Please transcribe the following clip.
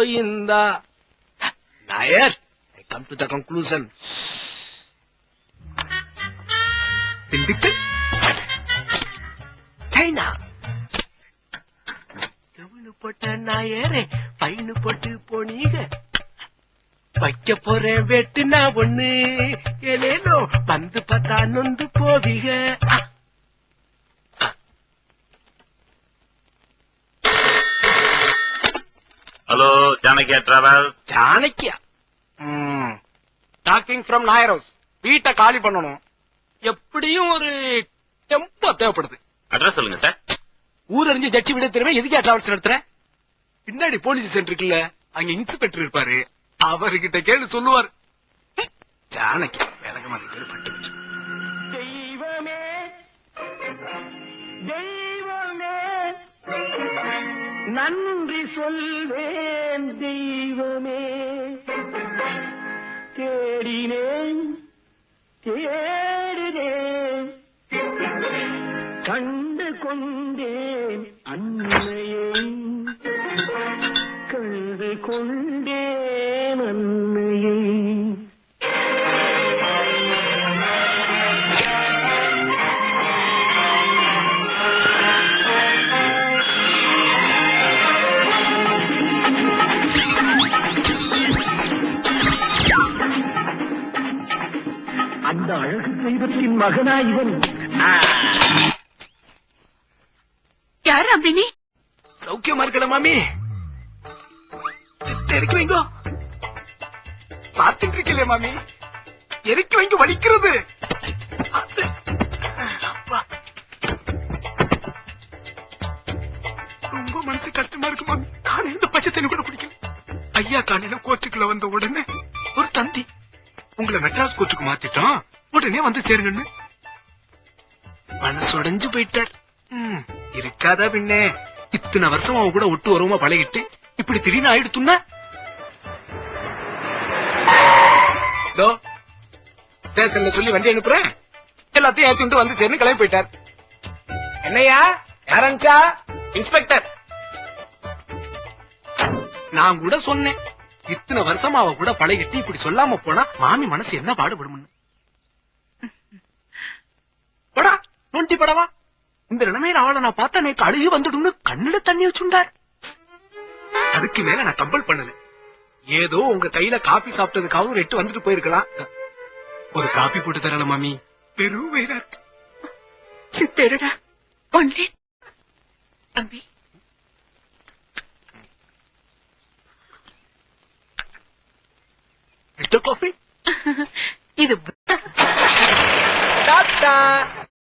Govinda. Nair, I come to the conclusion. Dindigul, China. போட்ட நாயரே fine போட்டு போனீங்க, வைக்க போறேன் வெட்டுனா ஒண்ணு ஏனோ வந்து பார்த்தா நொந்து போவீங்க. Hello, Janakiya travels. Janakiya? Talking from Nair house. வீட்டை காலி பண்ணணும். எப்படியும் ஒரு டெம்போ தேவைப்படுது. அட்ரஸ் சொல்லுங்க சார். ஊர் அறிஞ்சு ஜட்ஜி விட தெரியுமா? எதுக்கே டிராவல்ஸ் நடத்துற? பின்னாடி போலீஸ் ஸ்டேஷன் இருக்குல்ல, அங்க இன்ஸ்பெக்டர் இருப்பாரு, அவர்கிட்ட கேள்வி சொல்லுவார். ஜானகி விளக்கமா கேள்விப்பட்டு. தெய்வமே தெய்வமே நன்றி சொல்வேன் தெய்வமே, தேடினேன் தேடினேன் கண்டு கொண்டேன் அன்னையை, கண்டு கொண்டேன் அன்னையை. அந்த அழகு தெய்வத்தின் மகனா இவன். யாரு அப்படின்னு? சௌக்கியமா இருக்கல மாமி? இறக்கி வைங்கோ. பார்த்துட்டு இருக்கல மாமி, இறக்கி வைங்க, வலிக்கிறது. ரொம்ப மனசு கஷ்டமா இருக்கு மாமி. நான் இந்த பச்சை தண்ணி கூட குடிக்கல. ஐயா காலையில கோச்சுக்குள்ள வந்த உடனே ஒரு தந்தி, உங்களை மெட்ராஸ் கோச்சுக்கு மாத்திட்டோம், உடனே வந்து சேருங்கன்னு. மனசு உடைஞ்சு போயிட்டார். இருக்காதா பின்னே? இத்தனை வருஷம் அவன் கூட ஒட்டு வரவுமா பழகிட்டு இப்படி திடீர்னு ஆயிடுத்துன்னா, ஸ்டேஷன்ல சொல்லி வண்டி அனுப்புறேன், எல்லாத்தையும் ஏற்றிட்டு வந்து சேர்ந்து கிளம்பி போயிட்டார். என்னையா யாரா? இன்ஸ்பெக்டர். நான் கூட சொன்னேன், இத்தனை வருஷமா அவ கூட பழகிட்டு இப்படி சொல்லாம போனா மாமி மனசு என்ன பாடுபடும். படா நொண்டி படவா, இந்த நிலைமையில அவளை நான் பார்த்தா எனக்கு அழுகி வந்துடும்னு கண்ணுல தண்ணி வச்சுட்டார். அதுக்கு மேல நான் கம்பல் பண்ணல. ஏதோ உங்க கையில காபி சாப்பிட்டதுக்காக ஒரு 8 வந்துட்டு போயிருக்கலாம். ஒரு காபி போட்டு தரல மாமி, பெரும் வயிறா சித்தருடா ஒன்லி தம்பி. காபி இது டாக்டர்.